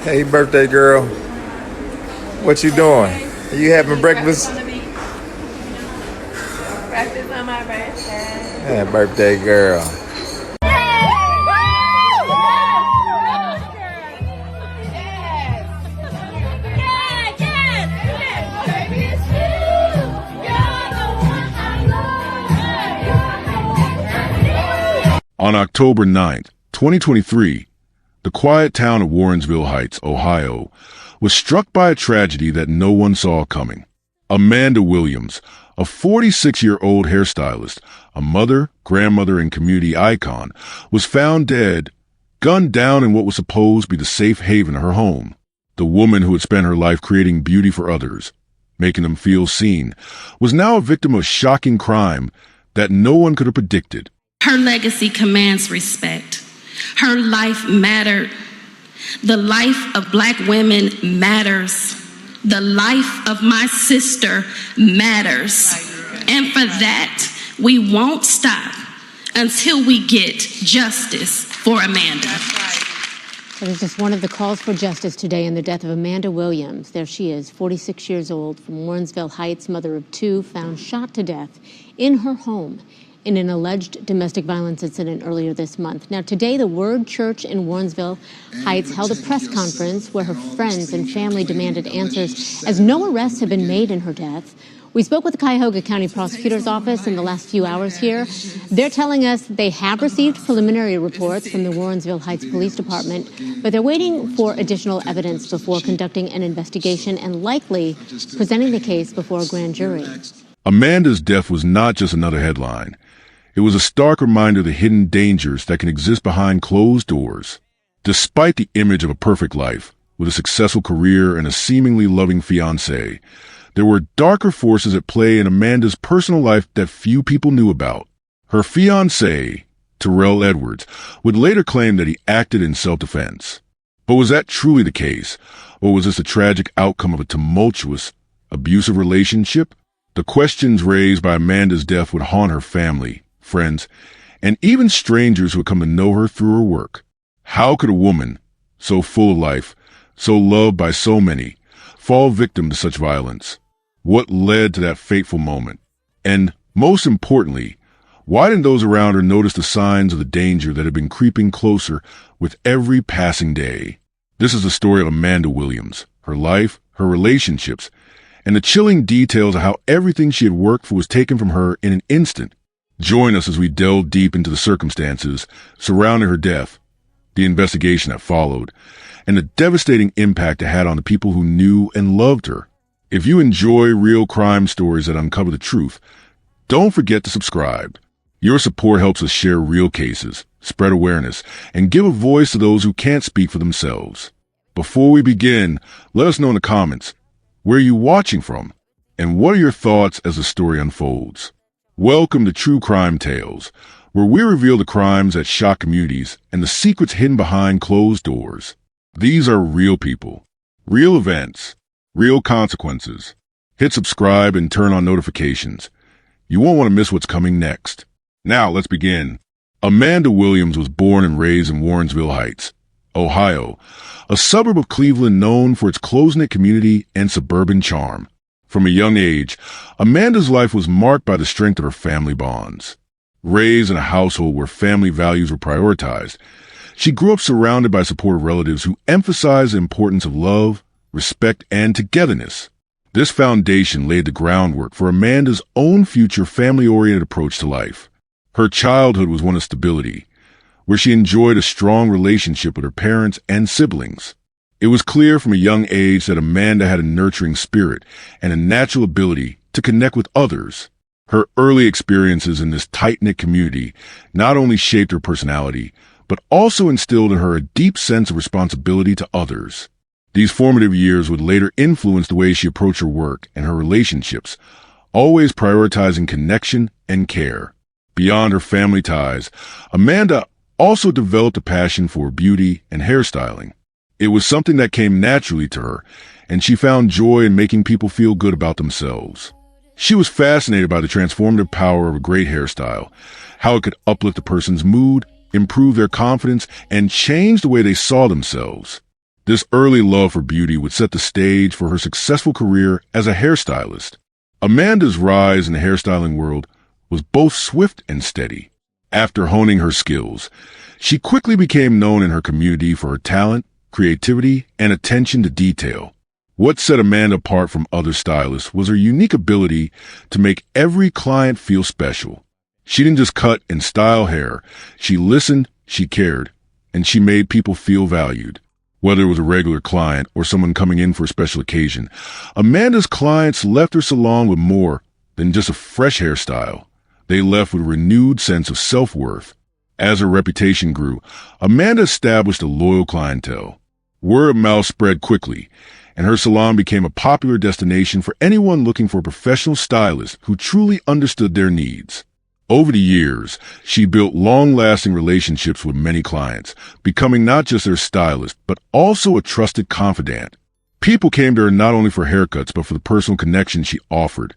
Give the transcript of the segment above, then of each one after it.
Hey, birthday girl. What you doing? Are you having breakfast? Practice on my birthday. Yeah, birthday girl. On October 9th, 2023, the quiet town of Warrenville Heights, Ohio, was struck by a tragedy that no one saw coming. Amanda Williams, a 46-year-old hairstylist, a mother, grandmother, and community icon, was found dead, gunned down in what was supposed to be the safe haven of her home. The woman who had spent her life creating beauty for others, making them feel seen, was now a victim of shocking crime that no one could have predicted. Her legacy commands respect. Her life mattered. The life of Black women matters. The life of my sister matters. And for that, we won't stop until we get justice for Amanda. That is just one of the calls for justice today in the death of Amanda Williams. There she is, 46 years old, from Warrenville Heights, mother of two, found shot to death in her home in an alleged domestic violence incident earlier this month. Now, today, the Word Church in Warrenville Heights held a press conference where her friends and family demanded answers as no arrests have been made in her death. We spoke with the Cuyahoga County Prosecutor's Office in the last few hours here. They're telling us they have received preliminary reports from the Warrenville Heights Police Department, but they're waiting for additional evidence before conducting an investigation and likely presenting the case before a grand jury. Amanda's death was not just another headline. It was a stark reminder of the hidden dangers that can exist behind closed doors. Despite the image of a perfect life, with a successful career and a seemingly loving fiancé, there were darker forces at play in Amanda's personal life that few people knew about. Her fiancé, Terrell Edwards, would later claim that he acted in self-defense. But was that truly the case, or was this a tragic outcome of a tumultuous, abusive relationship? The questions raised by Amanda's death would haunt her family, friends, and even strangers who had come to know her through her work. How could a woman, so full of life, so loved by so many, fall victim to such violence? What led to that fateful moment? And, most importantly, why didn't those around her notice the signs of the danger that had been creeping closer with every passing day? This is the story of Amanda Williams, her life, her relationships, and the chilling details of how everything she had worked for was taken from her in an instant. Join us as we delve deep into the circumstances surrounding her death, the investigation that followed, and the devastating impact it had on the people who knew and loved her. If you enjoy real crime stories that uncover the truth, don't forget to subscribe. Your support helps us share real cases, spread awareness, and give a voice to those who can't speak for themselves. Before we begin, let us know in the comments, where are you watching from? And what are your thoughts as the story unfolds? Welcome to True Crime Tales, where we reveal the crimes that shock communities and the secrets hidden behind closed doors. These are real people, real events, real consequences. Hit subscribe and turn on notifications. You won't want to miss what's coming next. Now, let's begin. Amanda Williams was born and raised in Warrenville Heights, Ohio, a suburb of Cleveland known for its close-knit community and suburban charm. From a young age, Amanda's life was marked by the strength of her family bonds. Raised in a household where family values were prioritized, she grew up surrounded by supportive relatives who emphasized the importance of love, respect, and togetherness. This foundation laid the groundwork for Amanda's own future family-oriented approach to life. Her childhood was one of stability, where she enjoyed a strong relationship with her parents and siblings. It was clear from a young age that Amanda had a nurturing spirit and a natural ability to connect with others. Her early experiences in this tight-knit community not only shaped her personality, but also instilled in her a deep sense of responsibility to others. These formative years would later influence the way she approached her work and her relationships, always prioritizing connection and care. Beyond her family ties, Amanda also developed a passion for beauty and hairstyling. It was something that came naturally to her, and she found joy in making people feel good about themselves. She was fascinated by the transformative power of a great hairstyle, how it could uplift a person's mood, improve their confidence, and change the way they saw themselves. This early love for beauty would set the stage for her successful career as a hairstylist. Amanda's rise in the hairstyling world was both swift and steady. After honing her skills, she quickly became known in her community for her talent, creativity, and attention to detail. What set Amanda apart from other stylists was her unique ability to make every client feel special. She didn't just cut and style hair. She listened, she cared, and she made people feel valued. Whether it was a regular client or someone coming in for a special occasion, Amanda's clients left her salon with more than just a fresh hairstyle. They left with a renewed sense of self-worth. As her reputation grew, Amanda established a loyal clientele. Word of mouth spread quickly, and her salon became a popular destination for anyone looking for a professional stylist who truly understood their needs. Over the years, she built long-lasting relationships with many clients, becoming not just their stylist, but also a trusted confidant. People came to her not only for haircuts, but for the personal connection she offered,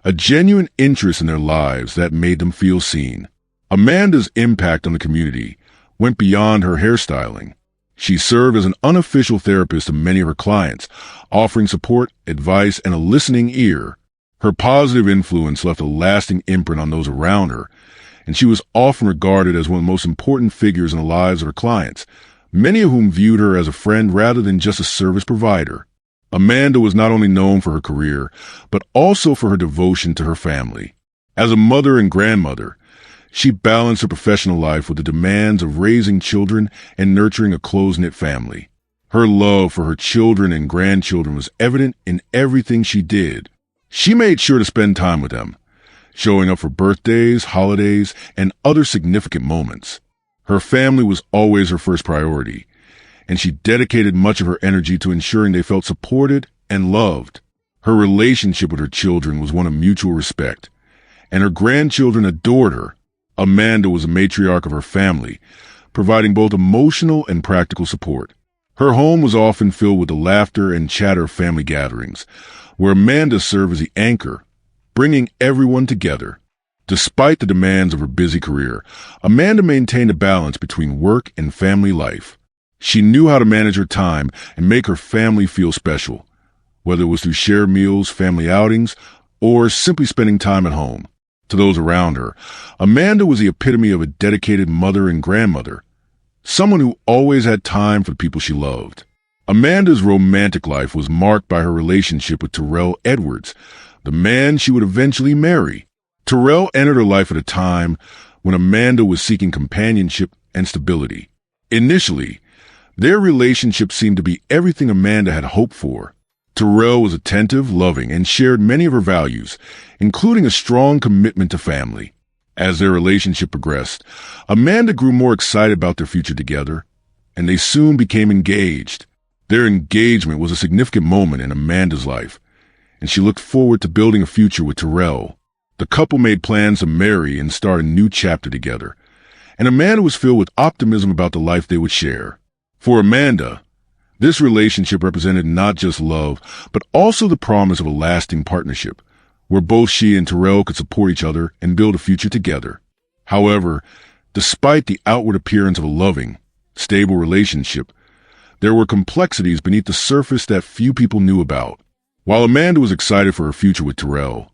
a genuine interest in their lives that made them feel seen. Amanda's impact on the community went beyond her hairstyling. She served as an unofficial therapist to many of her clients, offering support, advice, and a listening ear. Her positive influence left a lasting imprint on those around her, and she was often regarded as one of the most important figures in the lives of her clients, many of whom viewed her as a friend rather than just a service provider. Amanda was not only known for her career, but also for her devotion to her family. As a mother and grandmother, she balanced her professional life with the demands of raising children and nurturing a close-knit family. Her love for her children and grandchildren was evident in everything she did. She made sure to spend time with them, showing up for birthdays, holidays, and other significant moments. Her family was always her first priority, and she dedicated much of her energy to ensuring they felt supported and loved. Her relationship with her children was one of mutual respect, and her grandchildren adored her. Amanda was a matriarch of her family, providing both emotional and practical support. Her home was often filled with the laughter and chatter of family gatherings, where Amanda served as the anchor, bringing everyone together. Despite the demands of her busy career, Amanda maintained a balance between work and family life. She knew how to manage her time and make her family feel special, whether it was through shared meals, family outings, or simply spending time at home. To those around her, Amanda was the epitome of a dedicated mother and grandmother, someone who always had time for the people she loved. Amanda's romantic life was marked by her relationship with Terrell Edwards, the man she would eventually marry. Terrell entered her life at a time when Amanda was seeking companionship and stability. Initially, their relationship seemed to be everything Amanda had hoped for. Terrell was attentive, loving, and shared many of her values, including a strong commitment to family. As their relationship progressed, Amanda grew more excited about their future together, and they soon became engaged. Their engagement was a significant moment in Amanda's life, and she looked forward to building a future with Terrell. The couple made plans to marry and start a new chapter together, and Amanda was filled with optimism about the life they would share. For Amanda, this relationship represented not just love, but also the promise of a lasting partnership, where both she and Terrell could support each other and build a future together. However, despite the outward appearance of a loving, stable relationship, there were complexities beneath the surface that few people knew about. While Amanda was excited for her future with Terrell,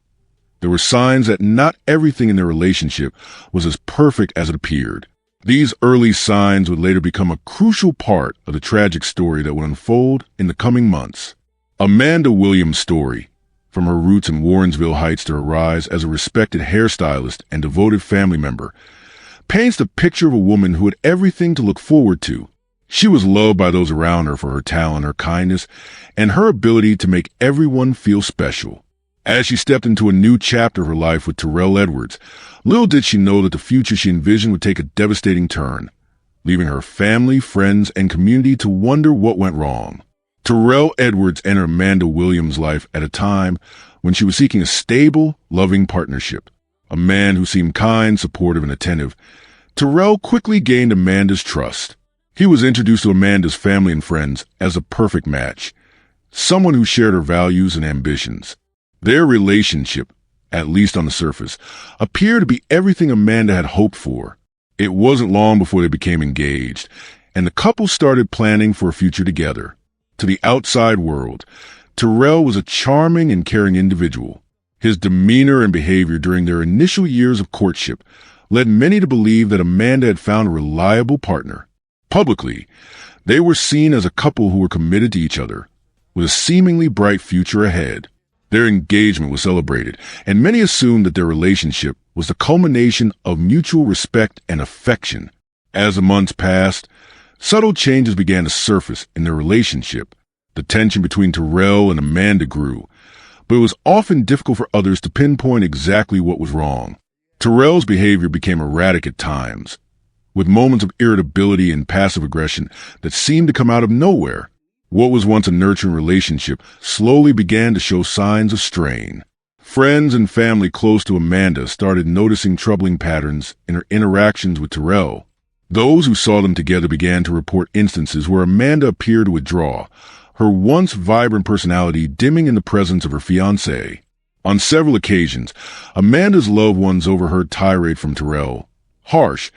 there were signs that not everything in their relationship was as perfect as it appeared. These early signs would later become a crucial part of the tragic story that would unfold in the coming months. Amanda Williams' story, from her roots in Warrenville Heights to her rise as a respected hairstylist and devoted family member, paints the picture of a woman who had everything to look forward to. She was loved by those around her for her talent, her kindness, and her ability to make everyone feel special. As she stepped into a new chapter of her life with Terrell Edwards, little did she know that the future she envisioned would take a devastating turn, leaving her family, friends, and community to wonder what went wrong. Terrell Edwards entered Amanda Williams' life at a time when she was seeking a stable, loving partnership. A man who seemed kind, supportive, and attentive, Terrell quickly gained Amanda's trust. He was introduced to Amanda's family and friends as a perfect match, someone who shared her values and ambitions. Their relationship, at least on the surface, appeared to be everything Amanda had hoped for. It wasn't long before they became engaged, and the couple started planning for a future together. To the outside world, Terrell was a charming and caring individual. His demeanor and behavior during their initial years of courtship led many to believe that Amanda had found a reliable partner. Publicly, they were seen as a couple who were committed to each other, with a seemingly bright future ahead. Their engagement was celebrated, and many assumed that their relationship was the culmination of mutual respect and affection. As the months passed, subtle changes began to surface in their relationship. The tension between Terrell and Amanda grew, but it was often difficult for others to pinpoint exactly what was wrong. Terrell's behavior became erratic at times, with moments of irritability and passive aggression that seemed to come out of nowhere. What was once a nurturing relationship slowly began to show signs of strain. Friends and family close to Amanda started noticing troubling patterns in her interactions with Terrell. Those who saw them together began to report instances where Amanda appeared to withdraw, her once vibrant personality dimming in the presence of her fiancé. On several occasions, Amanda's loved ones overheard tirade from Terrell, harsh,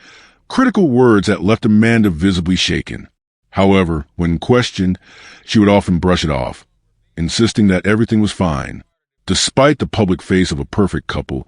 critical words that left Amanda visibly shaken. However, when questioned, she would often brush it off, insisting that everything was fine. Despite the public face of a perfect couple,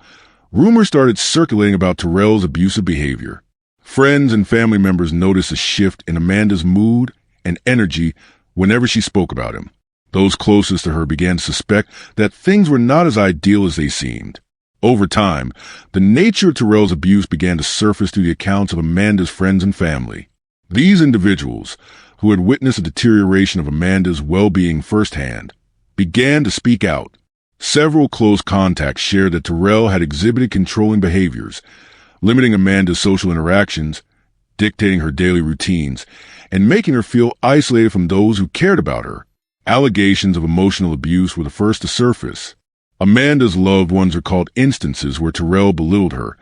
rumors started circulating about Terrell's abusive behavior. Friends and family members noticed a shift in Amanda's mood and energy whenever she spoke about him. Those closest to her began to suspect that things were not as ideal as they seemed. Over time, the nature of Terrell's abuse began to surface through the accounts of Amanda's friends and family. These individuals, who had witnessed a deterioration of Amanda's well-being firsthand, began to speak out. Several close contacts shared that Terrell had exhibited controlling behaviors, limiting Amanda's social interactions, dictating her daily routines, and making her feel isolated from those who cared about her. Allegations of emotional abuse were the first to surface. Amanda's loved ones recalled instances where Terrell belittled her,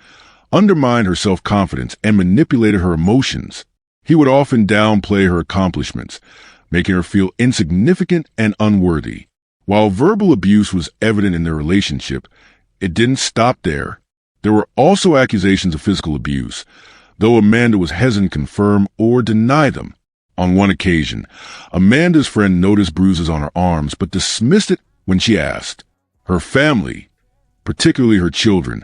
undermined her self-confidence, and manipulated her emotions. He would often downplay her accomplishments, making her feel insignificant and unworthy. While verbal abuse was evident in their relationship, it didn't stop there. There were also accusations of physical abuse, though Amanda was hesitant to confirm or deny them. On one occasion, Amanda's friend noticed bruises on her arms but dismissed it when she asked. Her family, particularly her children,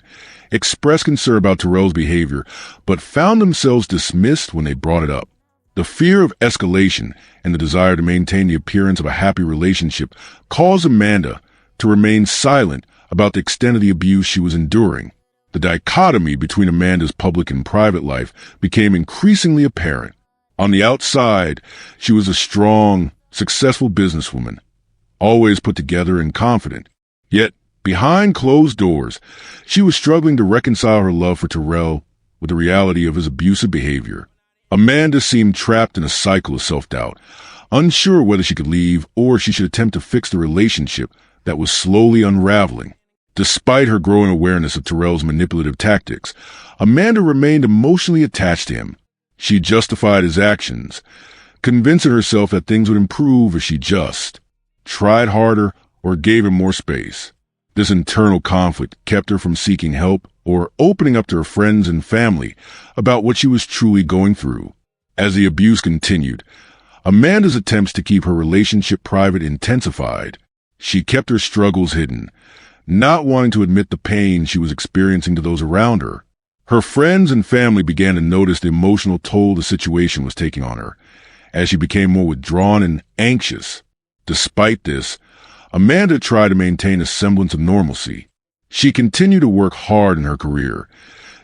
expressed concern about Terrell's behavior, but found themselves dismissed when they brought it up. The fear of escalation and the desire to maintain the appearance of a happy relationship caused Amanda to remain silent about the extent of the abuse she was enduring. The dichotomy between Amanda's public and private life became increasingly apparent. On the outside, she was a strong, successful businesswoman, always put together and confident. Yet, behind closed doors, she was struggling to reconcile her love for Terrell with the reality of his abusive behavior. Amanda seemed trapped in a cycle of self-doubt, unsure whether she could leave or she should attempt to fix the relationship that was slowly unraveling. Despite her growing awareness of Terrell's manipulative tactics, Amanda remained emotionally attached to him. She justified his actions, convincing herself that things would improve if she just tried harder or gave him more space. This internal conflict kept her from seeking help or opening up to her friends and family about what she was truly going through. As the abuse continued, Amanda's attempts to keep her relationship private intensified. She kept her struggles hidden, not wanting to admit the pain she was experiencing to those around her. Her friends and family began to notice the emotional toll the situation was taking on her, as she became more withdrawn and anxious. Despite this, Amanda tried to maintain a semblance of normalcy. She continued to work hard in her career,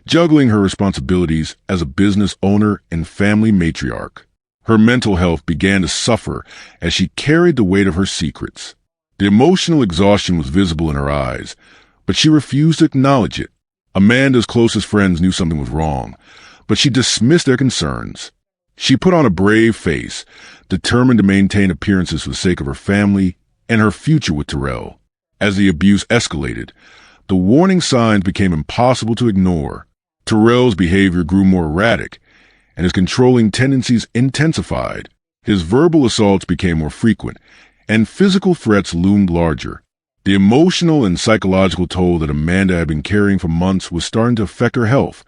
juggling her responsibilities as a business owner and family matriarch. Her mental health began to suffer as she carried the weight of her secrets. The emotional exhaustion was visible in her eyes, but she refused to acknowledge it. Amanda's closest friends knew something was wrong, but she dismissed their concerns. She put on a brave face, determined to maintain appearances for the sake of her family and her future with Terrell. As the abuse escalated, the warning signs became impossible to ignore. Terrell's behavior grew more erratic, and his controlling tendencies intensified. His verbal assaults became more frequent, and physical threats loomed larger. The emotional and psychological toll that Amanda had been carrying for months was starting to affect her health.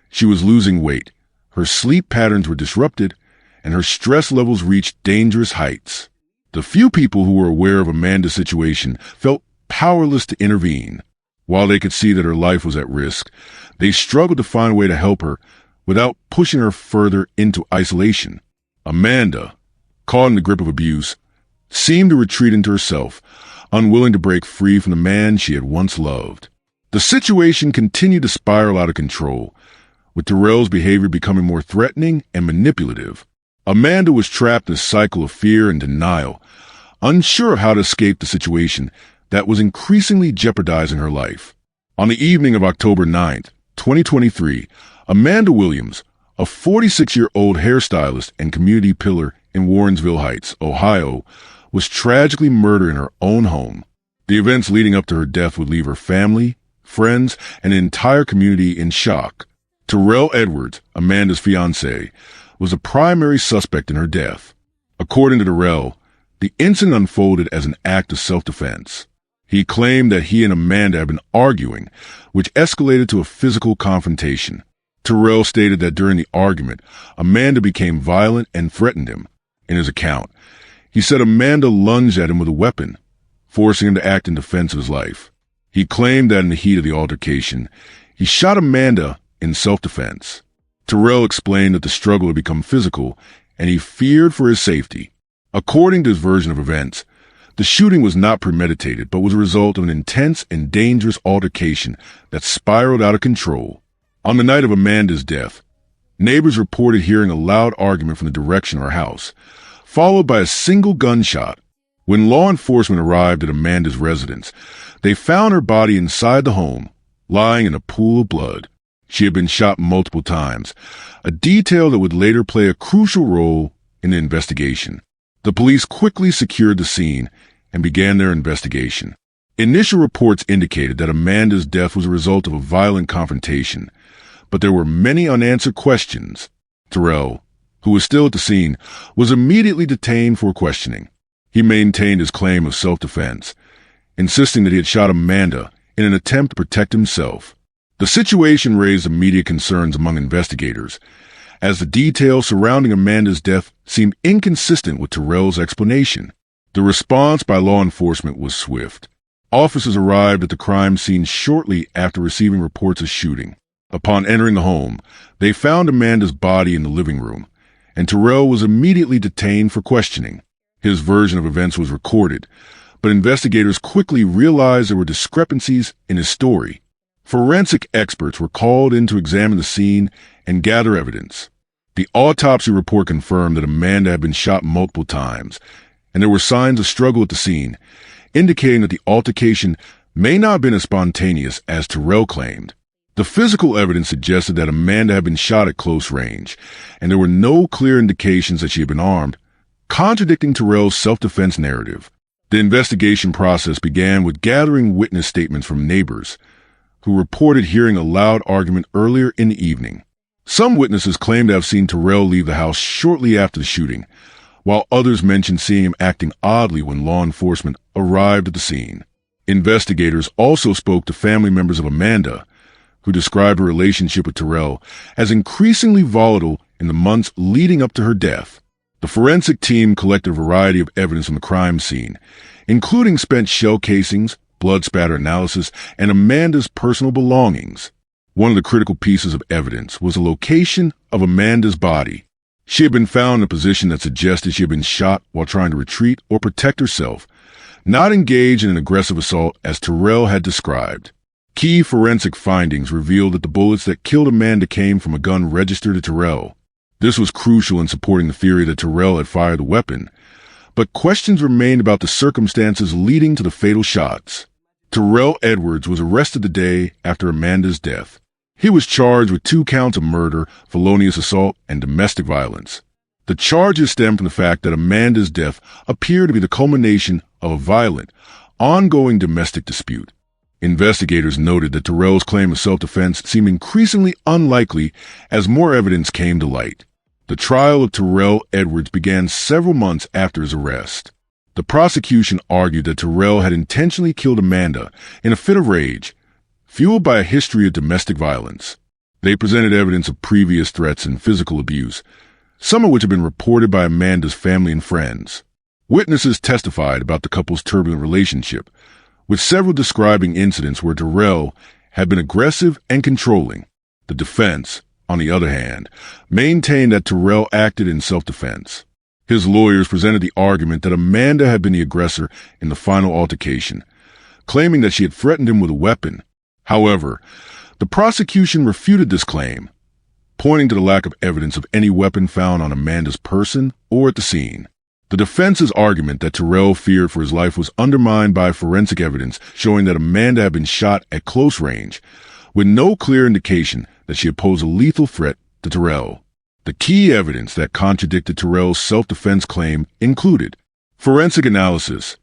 She was losing weight, her sleep patterns were disrupted, and her stress levels reached dangerous heights. The few people who were aware of Amanda's situation felt powerless to intervene. While they could see that her life was at risk, they struggled to find a way to help her without pushing her further into isolation. Amanda, caught in the grip of abuse, seemed to retreat into herself, unwilling to break free from the man she had once loved. The situation continued to spiral out of control, with Terrell's behavior becoming more threatening and manipulative. Amanda was trapped in a cycle of fear and denial, unsure of how to escape the situation that was increasingly jeopardizing her life. On the evening of October 9th, 2023, Amanda Williams, a 46-year-old hairstylist and community pillar in Warrenville Heights, Ohio, was tragically murdered in her own home. The events leading up to her death would leave her family, friends, and an entire community in shock. Terrell Edwards, Amanda's fiancé, was a primary suspect in her death. According to Terrell, the incident unfolded as an act of self-defense. He claimed that he and Amanda had been arguing, which escalated to a physical confrontation. Terrell stated that during the argument, Amanda became violent and threatened him. In his account, he said Amanda lunged at him with a weapon, forcing him to act in defense of his life. He claimed that in the heat of the altercation, he shot Amanda in self-defense. Terrell explained that the struggle had become physical, and he feared for his safety. According to his version of events, the shooting was not premeditated, but was a result of an intense and dangerous altercation that spiraled out of control. On the night of Amanda's death, neighbors reported hearing a loud argument from the direction of her house, followed by a single gunshot. When law enforcement arrived at Amanda's residence, they found her body inside the home, lying in a pool of blood. She had been shot multiple times, a detail that would later play a crucial role in the investigation. The police quickly secured the scene and began their investigation. Initial reports indicated that Amanda's death was a result of a violent confrontation, but there were many unanswered questions. Terrell, who was still at the scene, was immediately detained for questioning. He maintained his claim of self-defense, insisting that he had shot Amanda in an attempt to protect himself. The situation raised immediate concerns among investigators, as the details surrounding Amanda's death seemed inconsistent with Terrell's explanation. The response by law enforcement was swift. Officers arrived at the crime scene shortly after receiving reports of shooting. Upon entering the home, they found Amanda's body in the living room, and Terrell was immediately detained for questioning. His version of events was recorded, but investigators quickly realized there were discrepancies in his story. Forensic experts were called in to examine the scene and gather evidence. The autopsy report confirmed that Amanda had been shot multiple times, and there were signs of struggle at the scene, indicating that the altercation may not have been as spontaneous as Terrell claimed. The physical evidence suggested that Amanda had been shot at close range, and there were no clear indications that she had been armed, contradicting Terrell's self-defense narrative. The investigation process began with gathering witness statements from neighbors, who reported hearing a loud argument earlier in the evening. Some witnesses claimed to have seen Terrell leave the house shortly after the shooting, while others mentioned seeing him acting oddly when law enforcement arrived at the scene. Investigators also spoke to family members of Amanda, who described her relationship with Terrell as increasingly volatile in the months leading up to her death. The forensic team collected a variety of evidence from the crime scene, including spent shell casings, blood spatter analysis, and Amanda's personal belongings. One of the critical pieces of evidence was the location of Amanda's body. She had been found in a position that suggested she had been shot while trying to retreat or protect herself, not engage in an aggressive assault as Terrell had described. Key forensic findings revealed that the bullets that killed Amanda came from a gun registered to Terrell. This was crucial in supporting the theory that Terrell had fired the weapon, but questions remained about the circumstances leading to the fatal shots. Terrell Edwards was arrested the day after Amanda's death. He was charged with 2 counts of murder, felonious assault, and domestic violence. The charges stem from the fact that Amanda's death appeared to be the culmination of a violent, ongoing domestic dispute. Investigators noted that Terrell's claim of self-defense seemed increasingly unlikely as more evidence came to light. The trial of Terrell Edwards began several months after his arrest. The prosecution argued that Terrell had intentionally killed Amanda in a fit of rage, fueled by a history of domestic violence. They presented evidence of previous threats and physical abuse, some of which had been reported by Amanda's family and friends. Witnesses testified about the couple's turbulent relationship, with several describing incidents where Terrell had been aggressive and controlling. The defense, on the other hand, maintained that Terrell acted in self-defense. His lawyers presented the argument that Amanda had been the aggressor in the final altercation, claiming that she had threatened him with a weapon. However, the prosecution refuted this claim, pointing to the lack of evidence of any weapon found on Amanda's person or at the scene. The defense's argument that Terrell feared for his life was undermined by forensic evidence showing that Amanda had been shot at close range, with no clear indication that she had posed a lethal threat to Terrell. The key evidence that contradicted Terrell's self-defense claim included forensic analysis.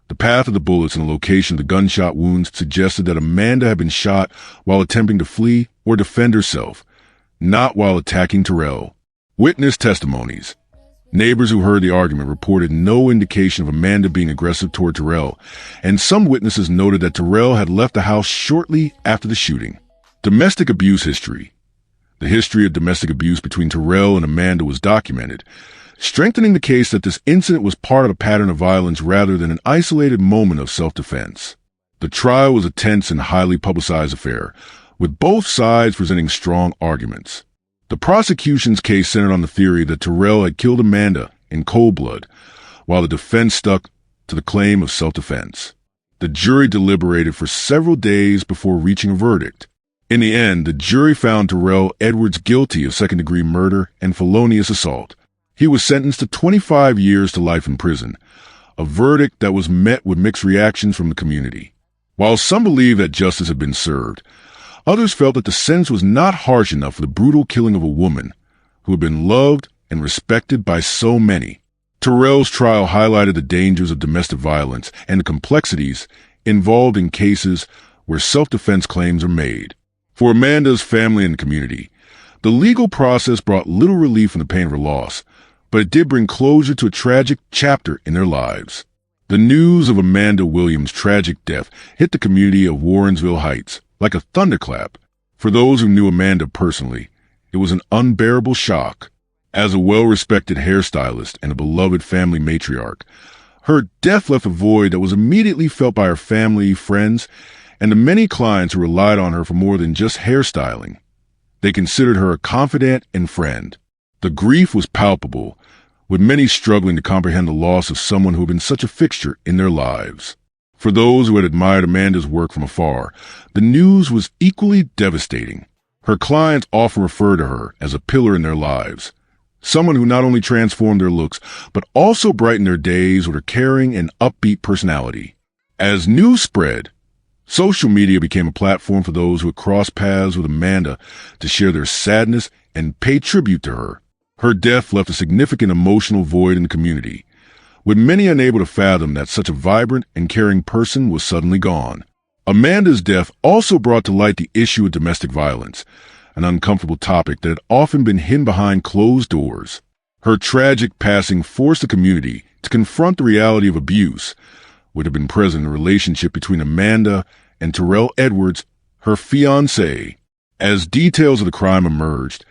The path of the bullets and the location of the gunshot wounds suggested that Amanda had been shot while attempting to flee or defend herself, not while attacking Terrell. Witness testimonies. Neighbors who heard the argument reported no indication of Amanda being aggressive toward Terrell, and some witnesses noted that Terrell had left the house shortly after the shooting. Domestic abuse history. The history of domestic abuse between Terrell and Amanda was documented, strengthening the case that this incident was part of a pattern of violence rather than an isolated moment of self-defense. The trial was a tense and highly publicized affair, with both sides presenting strong arguments. The prosecution's case centered on the theory that Terrell had killed Amanda in cold blood, while the defense stuck to the claim of self-defense. The jury deliberated for several days before reaching a verdict. In the end, the jury found Terrell Edwards guilty of second-degree murder and felonious assault. He was sentenced to 25 years to life in prison, a verdict that was met with mixed reactions from the community. While some believed that justice had been served, others felt that the sentence was not harsh enough for the brutal killing of a woman who had been loved and respected by so many. Terrell's trial highlighted the dangers of domestic violence and the complexities involved in cases where self-defense claims are made. For Amanda's family and community, the legal process brought little relief from the pain of her loss, but it did bring closure to a tragic chapter in their lives. The news of Amanda Williams' tragic death hit the community of Warrenville Heights like a thunderclap. For those who knew Amanda personally, it was an unbearable shock. As a well-respected hairstylist and a beloved family matriarch, her death left a void that was immediately felt by her family, friends, and the many clients who relied on her for more than just hairstyling. They considered her a confidant and friend. The grief was palpable, with many struggling to comprehend the loss of someone who had been such a fixture in their lives. For those who had admired Amanda's work from afar, the news was equally devastating. Her clients often referred to her as a pillar in their lives, someone who not only transformed their looks, but also brightened their days with her caring and upbeat personality. As news spread, social media became a platform for those who had crossed paths with Amanda to share their sadness and pay tribute to her. Her death left a significant emotional void in the community, with many unable to fathom that such a vibrant and caring person was suddenly gone. Amanda's death also brought to light the issue of domestic violence, an uncomfortable topic that had often been hidden behind closed doors. Her tragic passing forced the community to confront the reality of abuse, which had been present in the relationship between Amanda and Terrell Edwards, her fiancé. As details of the crime emerged,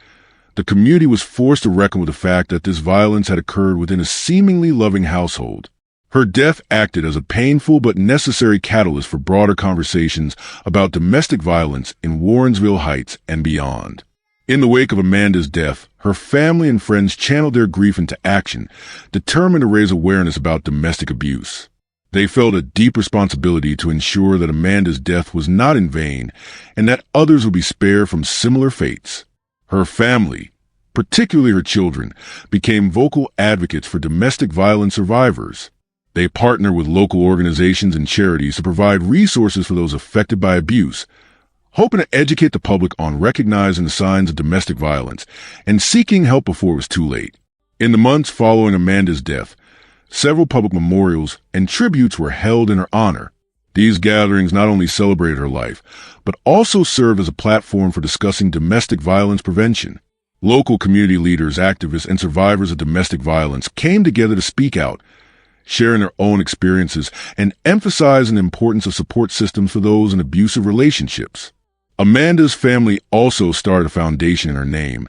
the community was forced to reckon with the fact that this violence had occurred within a seemingly loving household. Her death acted as a painful but necessary catalyst for broader conversations about domestic violence in Warrenville Heights and beyond. In the wake of Amanda's death, her family and friends channeled their grief into action, determined to raise awareness about domestic abuse. They felt a deep responsibility to ensure that Amanda's death was not in vain and that others would be spared from similar fates. Her family, particularly her children, became vocal advocates for domestic violence survivors. They partner with local organizations and charities to provide resources for those affected by abuse, hoping to educate the public on recognizing the signs of domestic violence and seeking help before it was too late. In the months following Amanda's death, several public memorials and tributes were held in her honor. These gatherings not only celebrated her life, but also served as a platform for discussing domestic violence prevention. Local community leaders, activists, and survivors of domestic violence came together to speak out, sharing their own experiences and emphasizing the importance of support systems for those in abusive relationships. Amanda's family also started a foundation in her name,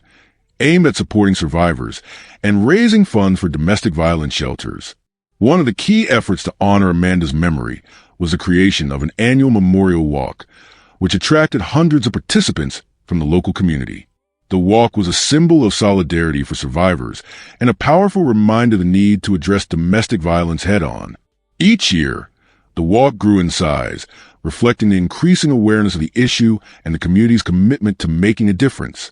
aimed at supporting survivors and raising funds for domestic violence shelters. One of the key efforts to honor Amanda's memory was the creation of an annual memorial walk, which attracted hundreds of participants from the local community. The walk was a symbol of solidarity for survivors and a powerful reminder of the need to address domestic violence head-on. Each year, the walk grew in size, reflecting the increasing awareness of the issue and the community's commitment to making a difference.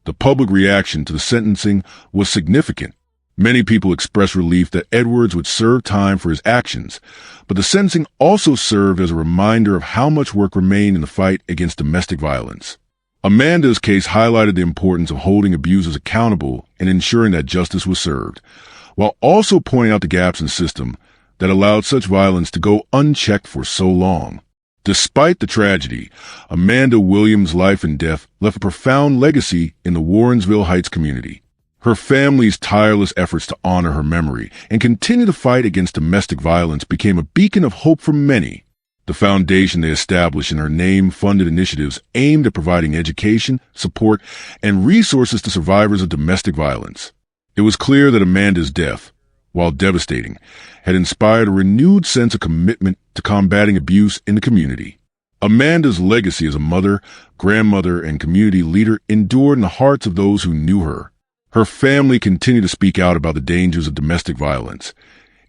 The public reaction to the sentencing was significant. Many people expressed relief that Edwards would serve time for his actions, but the sentencing also served as a reminder of how much work remained in the fight against domestic violence. Amanda's case highlighted the importance of holding abusers accountable and ensuring that justice was served, while also pointing out the gaps in the system that allowed such violence to go unchecked for so long. Despite the tragedy, Amanda Williams' life and death left a profound legacy in the Warrenville Heights community. Her family's tireless efforts to honor her memory and continue to fight against domestic violence became a beacon of hope for many. The foundation they established in her name funded initiatives aimed at providing education, support, and resources to survivors of domestic violence. It was clear that Amanda's death, while devastating, had inspired a renewed sense of commitment to combating abuse in the community. Amanda's legacy as a mother, grandmother, and community leader endured in the hearts of those who knew her. Her family continued to speak out about the dangers of domestic violence,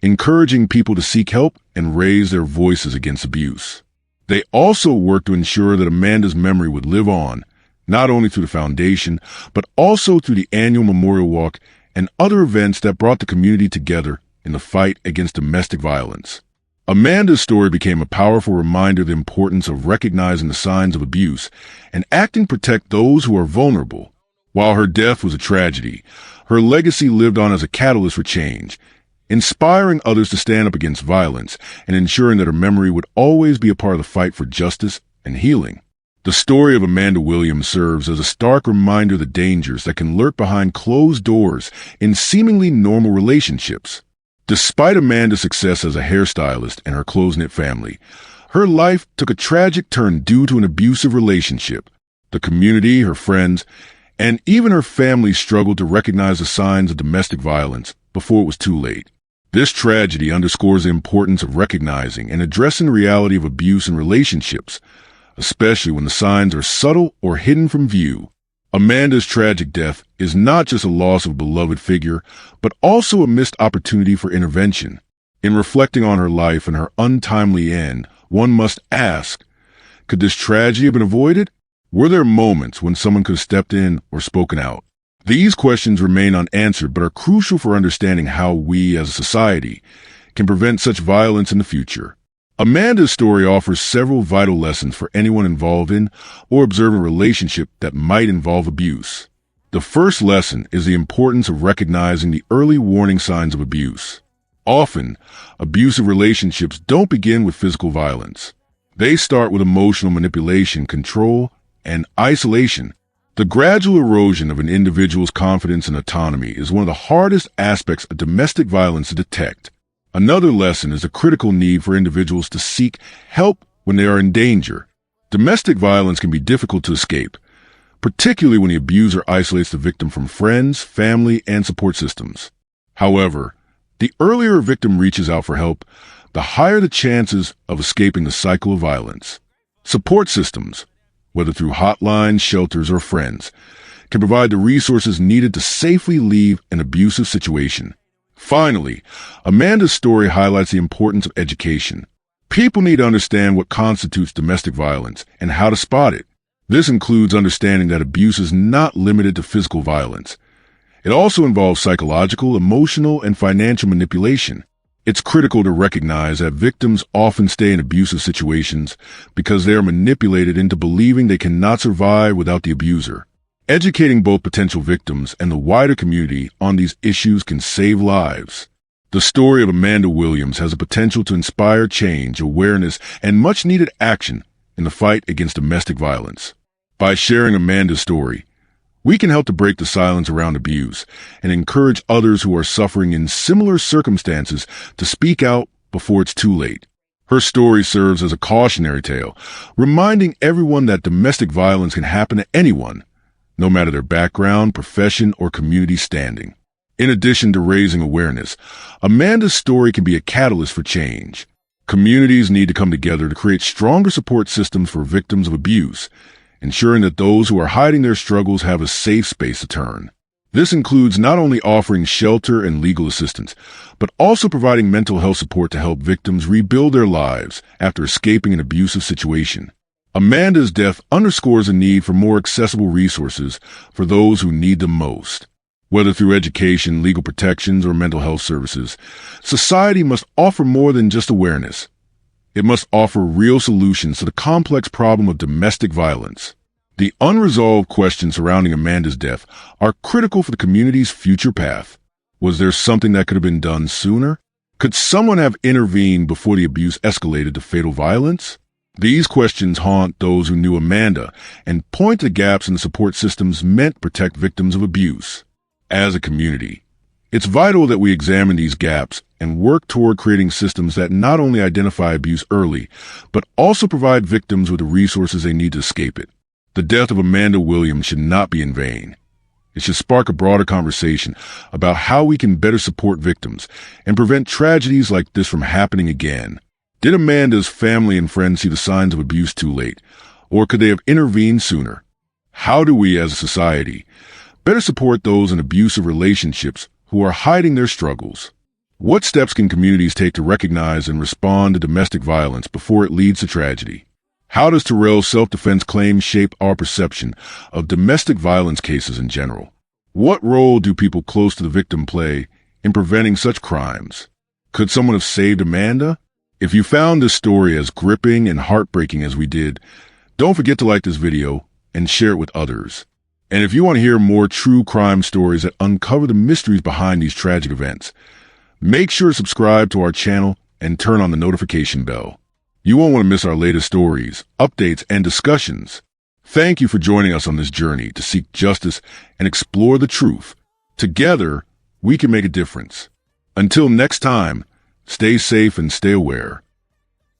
encouraging people to seek help and raise their voices against abuse. They also worked to ensure that Amanda's memory would live on, not only through the foundation, but also through the annual memorial walk and other events that brought the community together in the fight against domestic violence. Amanda's story became a powerful reminder of the importance of recognizing the signs of abuse and acting to protect those who are vulnerable. While her death was a tragedy, her legacy lived on as a catalyst for change, inspiring others to stand up against violence and ensuring that her memory would always be a part of the fight for justice and healing. The story of Amanda Williams serves as a stark reminder of the dangers that can lurk behind closed doors in seemingly normal relationships. Despite Amanda's success as a hairstylist and her close-knit family, her life took a tragic turn due to an abusive relationship. The community, her friends, and even her family struggled to recognize the signs of domestic violence before it was too late. This tragedy underscores the importance of recognizing and addressing the reality of abuse in relationships, especially when the signs are subtle or hidden from view. Amanda's tragic death is not just a loss of a beloved figure, but also a missed opportunity for intervention. In reflecting on her life and her untimely end, one must ask, could this tragedy have been avoided? Were there moments when someone could have stepped in or spoken out? These questions remain unanswered but are crucial for understanding how we, as a society, can prevent such violence in the future. Amanda's story offers several vital lessons for anyone involved in or observing a relationship that might involve abuse. The first lesson is the importance of recognizing the early warning signs of abuse. Often, abusive relationships don't begin with physical violence. They start with emotional manipulation, control, and isolation. The gradual erosion of an individual's confidence and autonomy is one of the hardest aspects of domestic violence to detect. Another lesson is the critical need for individuals to seek help when they are in danger. Domestic violence can be difficult to escape, particularly when the abuser isolates the victim from friends, family, and support systems. However, the earlier a victim reaches out for help, the higher the chances of escaping the cycle of violence. Support systems, whether through hotlines, shelters, or friends, can provide the resources needed to safely leave an abusive situation. Finally, Amanda's story highlights the importance of education. People need to understand what constitutes domestic violence and how to spot it. This includes understanding that abuse is not limited to physical violence. It also involves psychological, emotional, and financial manipulation. It's critical to recognize that victims often stay in abusive situations because they are manipulated into believing they cannot survive without the abuser. Educating both potential victims and the wider community on these issues can save lives. The story of Amanda Williams has the potential to inspire change, awareness, and much-needed action in the fight against domestic violence. By sharing Amanda's story, we can help to break the silence around abuse and encourage others who are suffering in similar circumstances to speak out before it's too late. Her story serves as a cautionary tale, reminding everyone that domestic violence can happen to anyone, no matter their background, profession, or community standing. In addition to raising awareness, Amanda's story can be a catalyst for change. Communities need to come together to create stronger support systems for victims of abuse, ensuring that those who are hiding their struggles have a safe space to turn. This includes not only offering shelter and legal assistance, but also providing mental health support to help victims rebuild their lives after escaping an abusive situation. Amanda's death underscores a need for more accessible resources for those who need them most. Whether through education, legal protections, or mental health services, society must offer more than just awareness. It must offer real solutions to the complex problem of domestic violence. The unresolved questions surrounding Amanda's death are critical for the community's future path. Was there something that could have been done sooner? Could someone have intervened before the abuse escalated to fatal violence? These questions haunt those who knew Amanda and point to gaps in the support systems meant to protect victims of abuse. As a community, it's vital that we examine these gaps and work toward creating systems that not only identify abuse early, but also provide victims with the resources they need to escape it. The death of Amanda Williams should not be in vain. It should spark a broader conversation about how we can better support victims and prevent tragedies like this from happening again. Did Amanda's family and friends see the signs of abuse too late, or could they have intervened sooner? How do we, as a society, better support those in abusive relationships who are hiding their struggles? What steps can communities take to recognize and respond to domestic violence before it leads to tragedy? How does Terrell's self-defense claim shape our perception of domestic violence cases in general? What role do people close to the victim play in preventing such crimes? Could someone have saved Amanda? If you found this story as gripping and heartbreaking as we did, don't forget to like this video and share it with others. And if you want to hear more true crime stories that uncover the mysteries behind these tragic events, make sure to subscribe to our channel and turn on the notification bell. You won't want to miss our latest stories, updates, and discussions. Thank you for joining us on this journey to seek justice and explore the truth. Together, we can make a difference. Until next time, stay safe and stay aware.